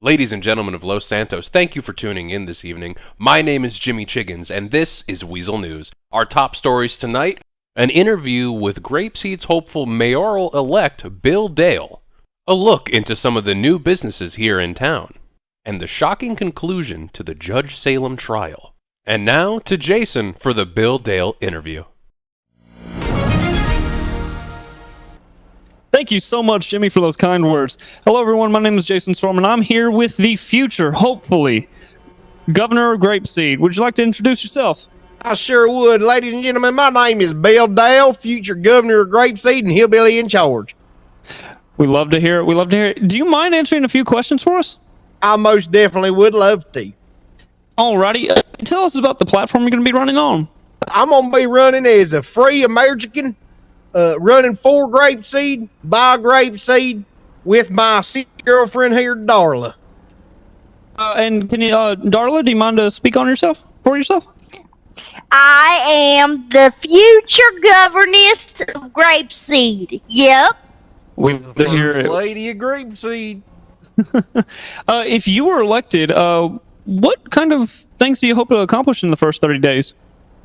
Ladies and gentlemen of Los Santos, thank you for tuning in this evening. My name is Jimmy Chiggins, and this is Weazel News. Our top stories tonight, an interview with Grapeseed's hopeful mayoral-elect Bill Dale, a look into some of the new businesses here in town, and the shocking conclusion to the Judge Salem trial. And now to Jason for the Bill Dale interview. Thank you so much, Jimmy, for those kind words. Hello, everyone. My name is Jason Storm, and I'm here with the future, hopefully, Governor of Grapeseed. Would you like to introduce yourself? I sure would. Ladies and gentlemen, my name is Bill Dale, future governor of Grapeseed and hillbilly in charge. We love to hear it. We love to hear it. Do you mind answering a few questions for us? I most definitely would love to. Alrighty. Tell us about the platform you're going to be running on. I'm going to be running as a free American, running for Grapeseed, by Grapeseed, with my girlfriend here, Darla. And can you, Darla, do you mind to speak on yourself, for yourself? I am the future governess of Grapeseed. Yep. We love to hear it. Lady of Grapeseed. If you were elected, what kind of things do you hope to accomplish in the first 30 days?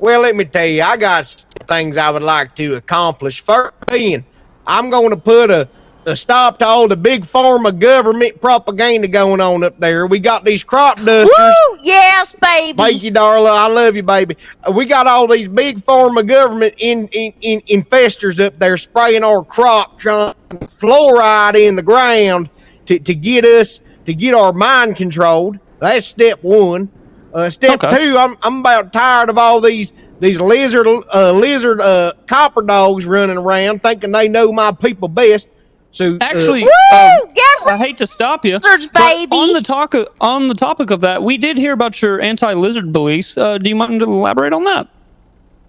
Well, let me tell you, I got things I would like to accomplish. First being, I'm going to put a stop to all the big pharma government propaganda going on up there. We got these crop dusters. Woo! Yes, baby. Thank you, Darla. I love you, baby. We got all these big pharma government infestors up there spraying our crop, trying fluoride in the ground to get our mind controlled. That's step one. Step two, I'm about tired of all these lizard copper dogs running around thinking they know my people best. So actually, I hate to stop you, lizards, but baby. on the topic of that, we did hear about your anti-lizard beliefs. Do you mind to elaborate on that?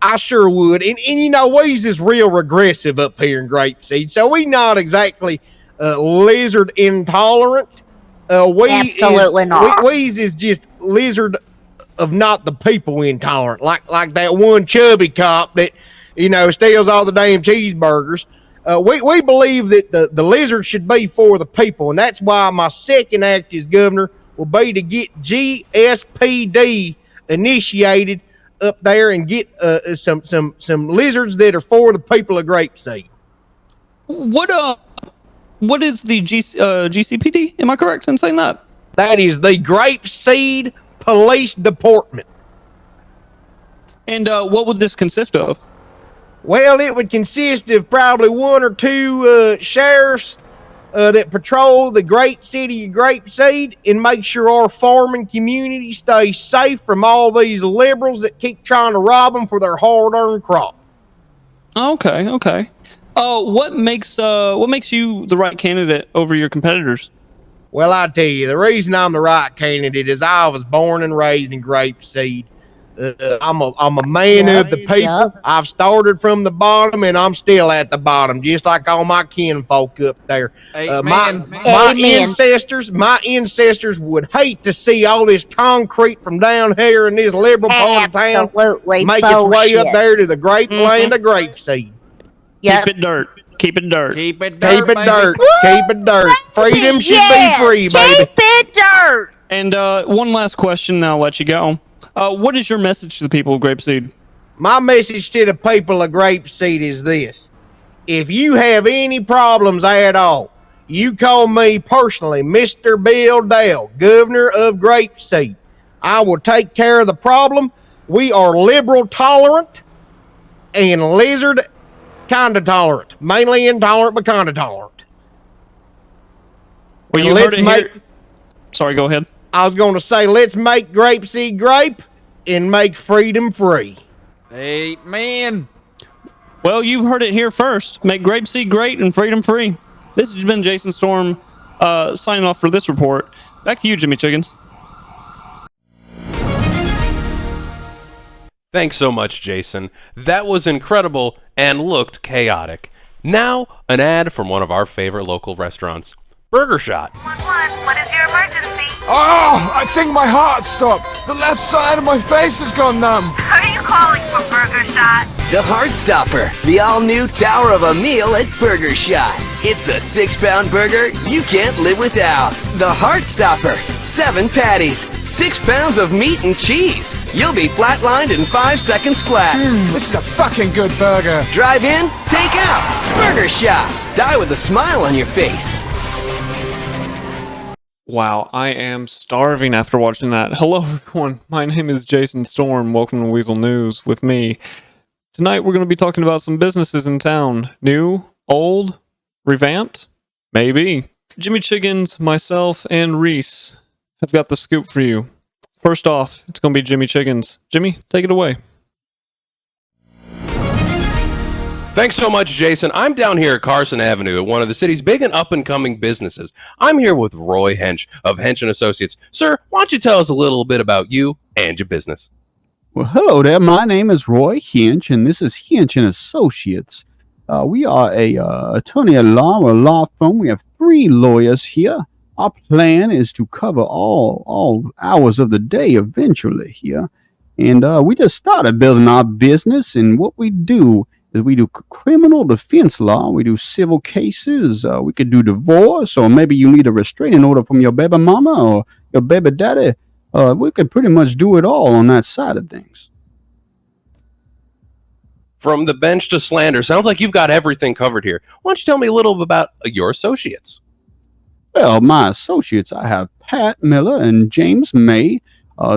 I sure would. And you know, Weez is real regressive up here in Grapeseed, so we not exactly lizard intolerant. Absolutely not. Weez is just lizard of not the people intolerant, like that one chubby cop that, you know, steals all the damn cheeseburgers. We believe that the lizard should be for the people, and that's why my second act as governor will be to get GSPD initiated up there and get some lizards that are for the people of Grapeseed. What is the GCPD? Am I correct in saying that? That is the Grapeseed Police Department. And what would this consist of? Well, it would consist of probably one or two sheriffs that patrol the great city of Grapeseed and make sure our farming community stays safe from all these liberals that keep trying to rob them for their hard-earned crop. Okay. What makes you the right candidate over your competitors? Well, I tell you, the reason I'm the right candidate is I was born and raised in Grapeseed. I'm a man of the people. Yep. I've started from the bottom, and I'm still at the bottom, just like all my kinfolk up there. My ancestors would hate to see all this concrete from down here in this liberal part of town Absolutely make its way up bullshit. there to the great land of Grapeseed. Yep. Keep it dirt. Keep it dirt. Keep it dirt. Keep it dirt. Freedom should be free, baby. Keep it dirt. And one last question, and I'll let you go. What is your message to the people of Grapeseed? My message to the people of Grapeseed is this. If you have any problems at all, you call me personally, Mr. Bill Dale, governor of Grapeseed. I will take care of the problem. We are liberal tolerant and lizard kind of tolerant. Mainly intolerant, but kind of tolerant. Well, you heard it here. Sorry, go ahead. I was going to say, let's make Grapeseed grape and make freedom free. Amen. Well, you've heard it here first. Make Grapeseed great and freedom free. This has been Jason Storm signing off for this report. Back to you, Jimmy Chiggins. Thanks so much, Jason. That was incredible and looked chaotic. Now, an ad from one of our favorite local restaurants, Burger Shot. 111, what is your emergency? Oh, I think my heart stopped. The left side of my face has gone numb. Are you calling for Burger Shot? The Heartstopper, the all-new tower of a meal at Burger Shot. It's the 6-pound burger you can't live without. The Heart Stopper. 7 patties, 6 pounds of meat and cheese. You'll be flatlined in 5 seconds flat. This is a fucking good burger. Drive in, take out. Burger Shop. Die with a smile on your face. Wow, I am starving after watching that. Hello, everyone. My name is Jason Storm. Welcome to Weazel News with me. Tonight, we're going to be talking about some businesses in town. New, old, revamped? Maybe. Jimmy Chiggins, myself, and Reese have got the scoop for you. First off, it's going to be Jimmy Chiggins. Jimmy, take it away. Thanks so much, Jason. I'm down here at Carson Avenue at one of the city's big and up-and-coming businesses. I'm here with Roy Hench of Hench & Associates. Sir, why don't you tell us a little bit about you and your business? Well, hello there. My name is Roy Hench, and this is Hench & Associates. We are a attorney at law, or a law firm. We have 3 lawyers here. Our plan is to cover all hours of the day eventually here. And we just started building our business, and what we do is we do criminal defense law. We do civil cases. We could do divorce, or maybe you need a restraining order from your baby mama or your baby daddy. We could pretty much do it all on that side of things. From the bench to slander, sounds like you've got everything covered here. Why don't you tell me a little bit about your associates? Well, my associates, I have Pat Miller and James May.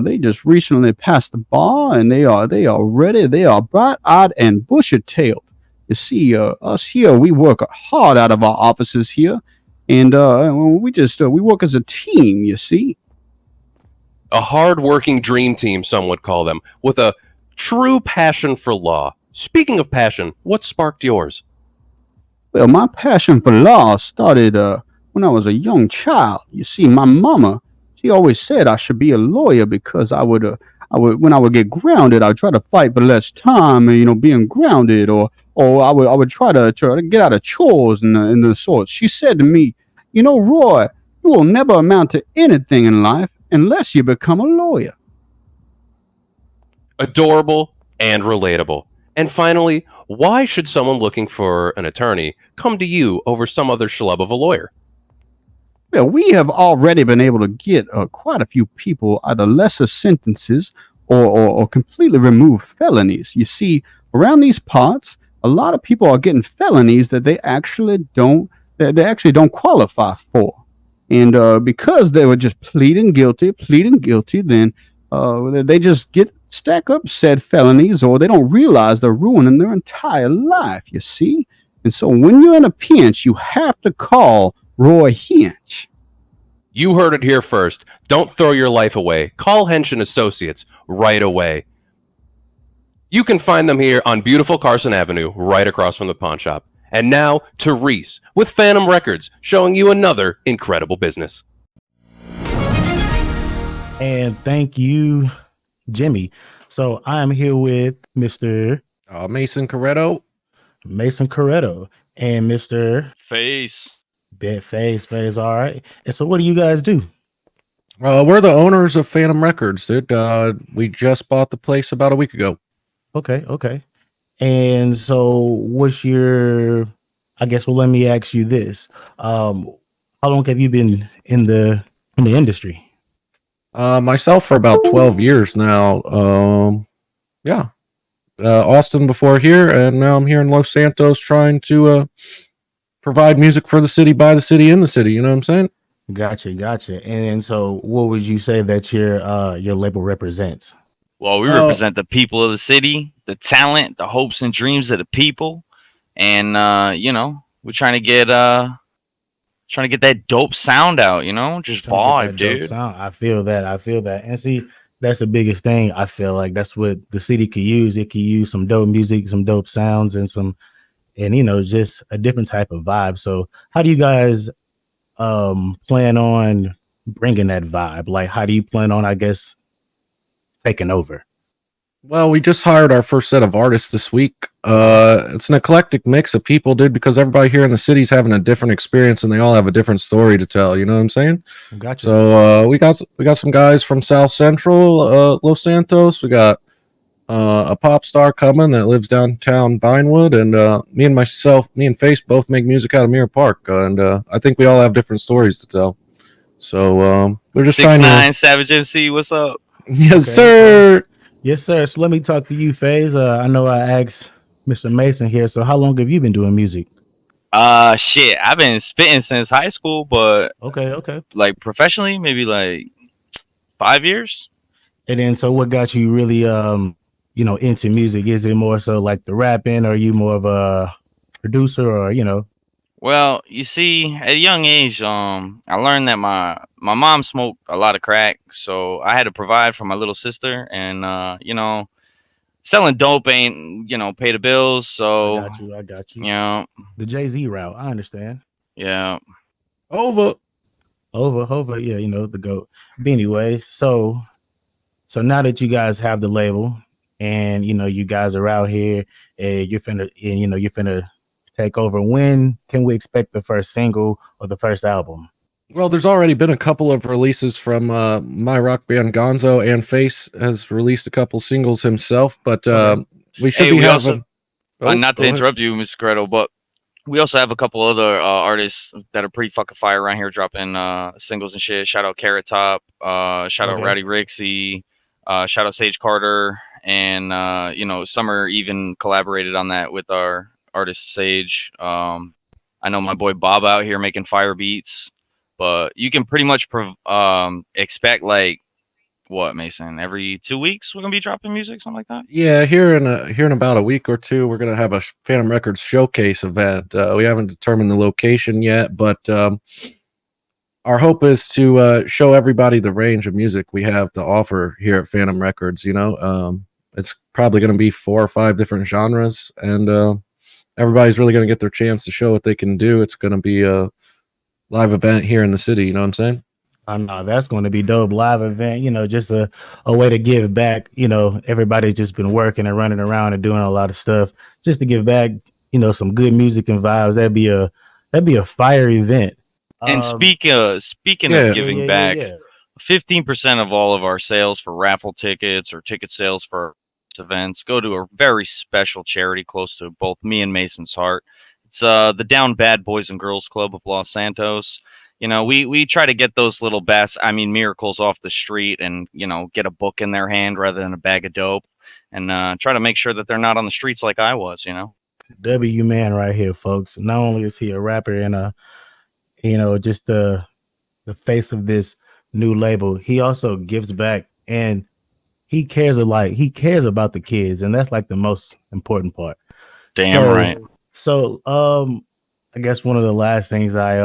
They just recently passed the bar, and they are ready. They are bright-eyed and bushy-tailed. You see, us here, we work hard out of our offices here, and we work as a team. You see, A hard-working dream team, some would call them, with a true passion for law. Speaking of passion, what sparked yours? well, my passion for law started when I was a young child. You see, my mama, she always said I should be a lawyer because I would when I would get grounded, I'd try to fight for less time, being grounded, or I would try to get out of chores and the sorts. She said to me, Roy, you will never amount to anything in life unless you become a lawyer. Adorable and relatable. And finally, why should someone looking for an attorney come to you over some other schlub of a lawyer? Well, we have already been able to get quite a few people either lesser sentences or completely remove felonies. You see, around these parts, a lot of people are getting felonies that they actually don't qualify for, and because they were just pleading guilty, then they just stack up said felonies, or they don't realize they're ruining their entire life. You see, and so when you're in a pinch, you have to call Roy Hench. You heard it here first. Don't throw your life away. Call Hench & Associates right away. You can find them here on beautiful Carson Avenue, right across from the pawn shop. And now to Reese with Phantom Records, showing you another incredible business. And thank you, Jimmy. So I'm here with Mr. Mason Corretto. And Mr. Face. Face. All right. And so what do you guys do? We're the owners of Phantom Records, dude. We just bought the place about a week ago. Okay. And so what's your, let me ask you this. How long have you been in the industry? Myself for about 12 years now. Austin before here, and now I'm here in Los Santos trying to provide music for the city, by the city, in the city. You know what I'm saying? Gotcha. And so what would you say that your label represents? Well, we represent the people of the city, the talent, the hopes and dreams of the people. And, we're trying to get that dope sound out, just vibe, dude. I feel that. And see, that's the biggest thing. I feel like that's what the city could use. It could use some dope music, some dope sounds, and just a different type of vibe. So how do you guys plan on bringing that vibe? Like, how do you plan on, taking over? Well, we just hired our first set of artists this week. It's an eclectic mix of people, dude, because everybody here in the city's having a different experience and they all have a different story to tell. You know what I'm saying? Gotcha. So we got some guys from South Central, Los Santos. We got a pop star coming that lives downtown Vinewood, and me and Face both make music out of Mirror Park, and I think we all have different stories to tell. So we're just trying 6ix9ine Savage MC, what's up? Yes, Okay, sir. okay. Yes, sir. So let me talk to you, FaZe. I know I asked Mr. Mason here. So how long have you been doing music? Shit, I've been spitting since high school, but Okay. like professionally, maybe like 5 years. And then, so what got you really, into music? Is it more so like the rapping, or are you more of a producer, or? Well, you see, at a young age, I learned that my mom smoked a lot of crack, so I had to provide for my little sister, and selling dope ain't pay the bills. So I got you. you know, The Jay-Z route. I understand. yeah. Over. Yeah, the GOAT. But anyways, so now that you guys have the label, and you guys are out here, and you're finna take over. When can we expect the first single or the first album? Well, there's already been a couple of releases from my rock band Gonzo, and Face has released a couple singles himself, but Okay. we should Hey, be we having. also Oh, not to go ahead. interrupt you, Mr. Credo, but we also have a couple other artists that are pretty fucking fire around here dropping singles and shit. Shout out Carrot Top, shout out Okay. Ratty Rixie, shout out Sage Carter, and Summer even collaborated on that with our artist Sage. I know my boy Bob out here making fire beats, but you can pretty much expect like what, Mason, every 2 weeks we're gonna be dropping music, something like that. Yeah, here in about a week or two, we're gonna have a Phantom Records showcase event. We haven't determined the location yet, but our hope is to show everybody the range of music we have to offer here at Phantom Records. It's probably going to be 4 or 5 different genres, and everybody's really going to get their chance to show what they can do. It's going to be a live event here in the city. You know what I'm saying? I know that's going to be dope. Live event, just a way to give back. Everybody's just been working and running around and doing a lot of stuff just to give back. Some good music and vibes. That'd be a fire event. And speaking yeah. of giving back, Yeah. 15% of all of our sales for raffle tickets or ticket sales for events go to a very special charity close to both me and Mason's heart. It's the Down Bad Boys and Girls Club of Los Santos. We try to get those little miracles off the street and get a book in their hand rather than a bag of dope, and try to make sure that they're not on the streets like I was. W man right here, folks. Not only is he a rapper and just the face of this new label, he also gives back, and he cares about the kids, and that's like the most important part. Damn right. So I guess one of the last things I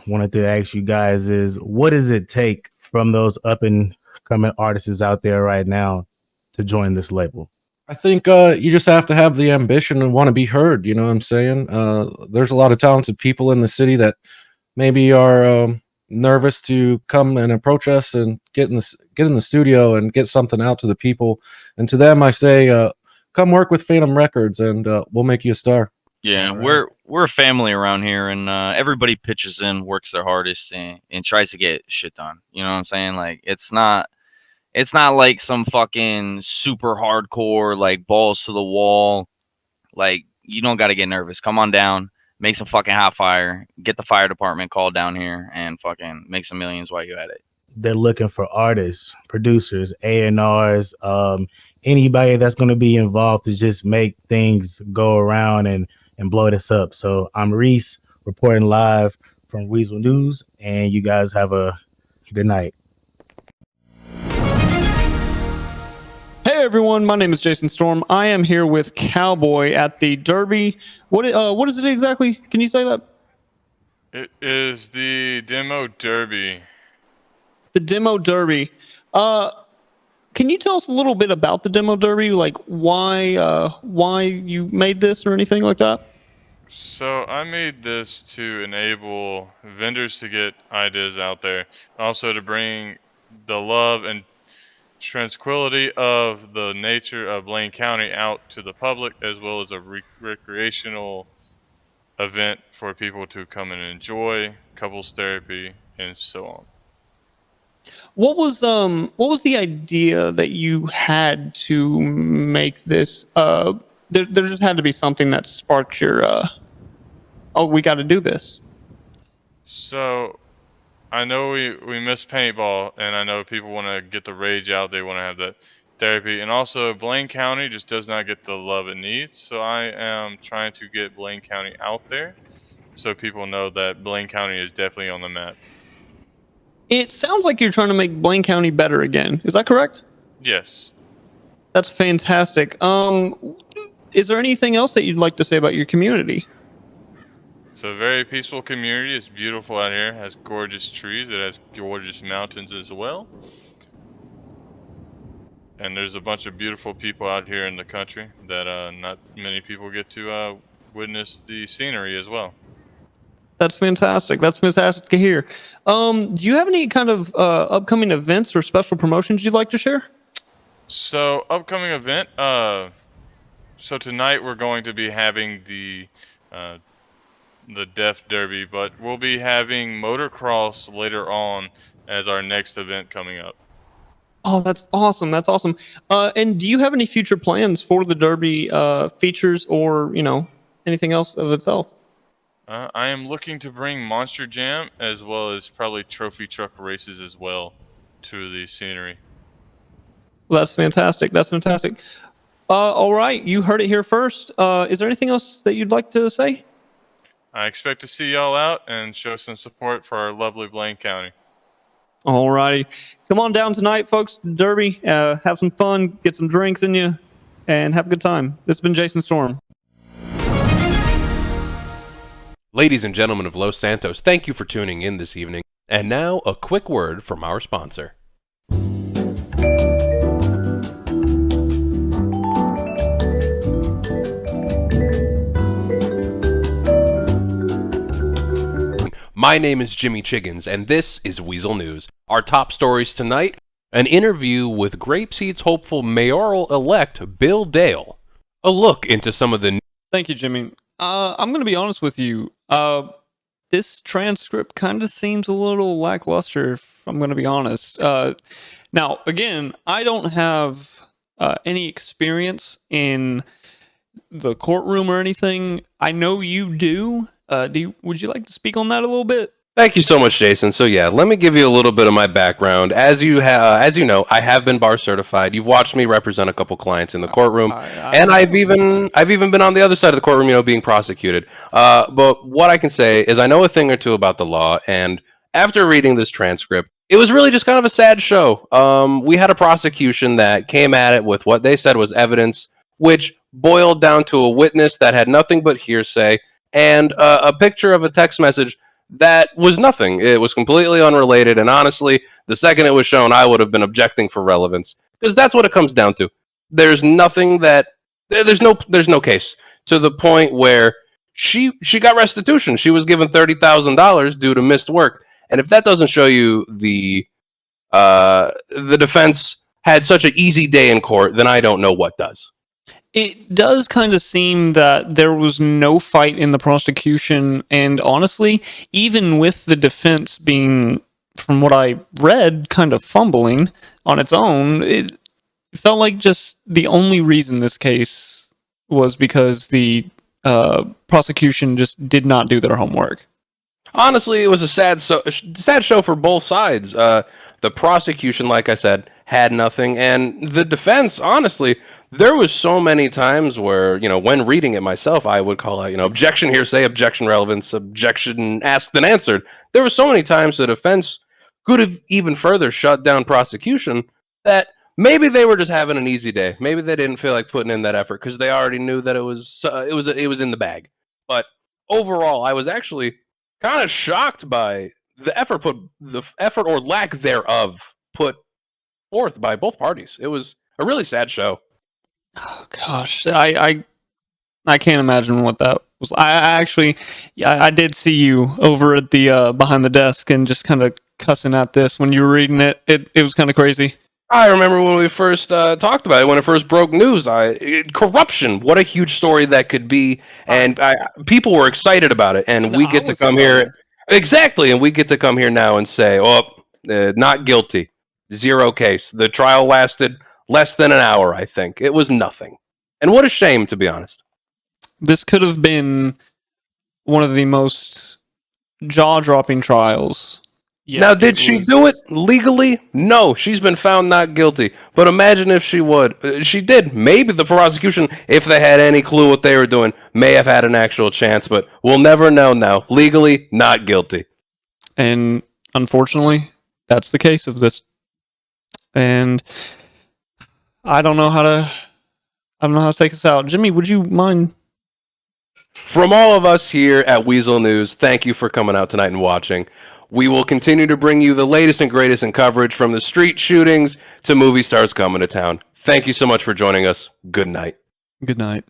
wanted to ask you guys is, what does it take from those up and coming artists out there right now to join this label? I think you just have to have the ambition and want to be heard. You know what I'm saying? There's a lot of talented people in the city that maybe are nervous to come and approach us and get in the studio and get something out to the people. And to them, I say, come work with Phantom Records, and we'll make you a star. Yeah, Right. we're a family around here, and everybody pitches in, works their hardest, and tries to get shit done. You know what I'm saying? Like it's not like some fucking super hardcore like balls to the wall. Like you don't got to get nervous. Come on down, make some fucking hot fire, get the fire department called down here, and fucking make some millions while you at it. They're looking for artists, producers, A&Rs, anybody that's going to be involved to just make things go around and blow this up. So I'm Reese reporting live from Weazel News, and you guys have a good night. Hey everyone, my name is Jason Storm. I am here with Cowboy at the Derby. What is it exactly? Can you say that? It is the Demo Derby. The Demo Derby. Can you tell us a little bit about the Demo Derby? Like why you made this or anything like that? So I made this to enable vendors to get ideas out there, also to bring the love and tranquility of the nature of Blaine County out to the public, as well as a recreational event for people to come and enjoy, couples therapy, and so on. What was the idea that you had to make this? There just had to be something that sparked your. Oh, we got to do this. So I know we miss paintball, and I know people want to get the rage out. They want to have that therapy, and also Blaine County just does not get the love it needs. So I am trying to get Blaine County out there, so people know that Blaine County is definitely on the map. It sounds like you're trying to make Blaine County better again. Is that correct? Yes. That's fantastic. Is there anything else that you'd like to say about your community? It's a very peaceful community. It's beautiful out here. It has gorgeous trees. It has gorgeous mountains as well. And there's a bunch of beautiful people out here in the country that not many people get to witness the scenery as well. That's fantastic. That's fantastic to hear. Do you have any kind of upcoming events or special promotions you'd like to share? So, upcoming event. So tonight we're going to be having the Deaf Derby, but we'll be having motocross later on as our next event coming up. Oh, that's awesome. That's awesome. And do you have any future plans for the Derby features or, anything else of itself? I am looking to bring Monster Jam as well as probably trophy truck races as well to the scenery. Well, that's fantastic. That's fantastic. All right, you heard it here first. Is there anything else that you'd like to say? I expect to see y'all out and show some support for our lovely Blaine County. All righty. Come on down tonight, folks. Derby. Have some fun, get some drinks in you, and have a good time. This has been Jason Storm. Ladies and gentlemen of Los Santos, thank you for tuning in this evening. And now, a quick word from our sponsor. My name is Jimmy Chiggins, and this is Weazel News. Our top stories tonight, an interview with Grapeseed's hopeful mayoral-elect Bill Dale, a look into some of the... Thank you, Jimmy. I'm going to be honest with you. This transcript kind of seems a little lackluster, if I'm going to be honest. Now, again, I don't have any experience in the courtroom or anything. I know you do. Would you like to speak on that a little bit? Thank you so much, Jason. So yeah, let me give you a little bit of my background. As you know, I have been bar certified. You've watched me represent a couple clients in the courtroom, and I've even been on the other side of the courtroom, being prosecuted. But what I can say is I know a thing or two about the law, and after reading this transcript, it was really just kind of a sad show. We had a prosecution that came at it with what they said was evidence, which boiled down to a witness that had nothing but hearsay, and a picture of a text message that was nothing. It was completely unrelated, and honestly, the second it was shown, I would have been objecting for relevance, because that's what it comes down to. There's nothing that there's no case to the point where she got restitution. She was given $30,000 due to missed work, and if that doesn't show you the defense had such an easy day in court, then I don't know what does. It does kind of seem that there was no fight in the prosecution, and honestly, even with the defense being, from what I read, kind of fumbling on its own, it felt like just the only reason this case was because the prosecution just did not do their homework. Honestly, it was a sad show for both sides. The prosecution, like I said, had nothing, and the defense, honestly, there was so many times where, when reading it myself, I would call out, objection hearsay, objection relevance, objection asked and answered. There were so many times the defense could have even further shut down prosecution that maybe they were just having an easy day. Maybe they didn't feel like putting in that effort because they already knew that it was in the bag. But overall, I was actually kind of shocked by the effort or lack thereof put forth by both parties. It was a really sad show. Oh gosh, I can't imagine what that was. I did see you over at the behind the desk and just kind of cussing at this when you were reading it. It was kind of crazy. I remember when we first talked about it, when it first broke news. Corruption, what a huge story that could be, and people were excited about it. And we get to come here, exactly, and we get to come here now and say, "Oh, Not guilty. 0 case. The trial lasted less than an hour, I think. It was nothing. And what a shame, to be honest. This could have been one of the most jaw-dropping trials. Yeah, now, did she do it legally? No, she's been found not guilty. But imagine if she would. She did. Maybe the prosecution, if they had any clue what they were doing, may have had an actual chance. But we'll never know now. Legally, not guilty. And unfortunately, that's the case of this. And I don't know how to take us out. Jimmy, would you mind? From all of us here at Weazel News, thank you for coming out tonight and watching. We will continue to bring you the latest and greatest in coverage from the street shootings to movie stars coming to town. Thank you so much for joining us. Good night. Good night.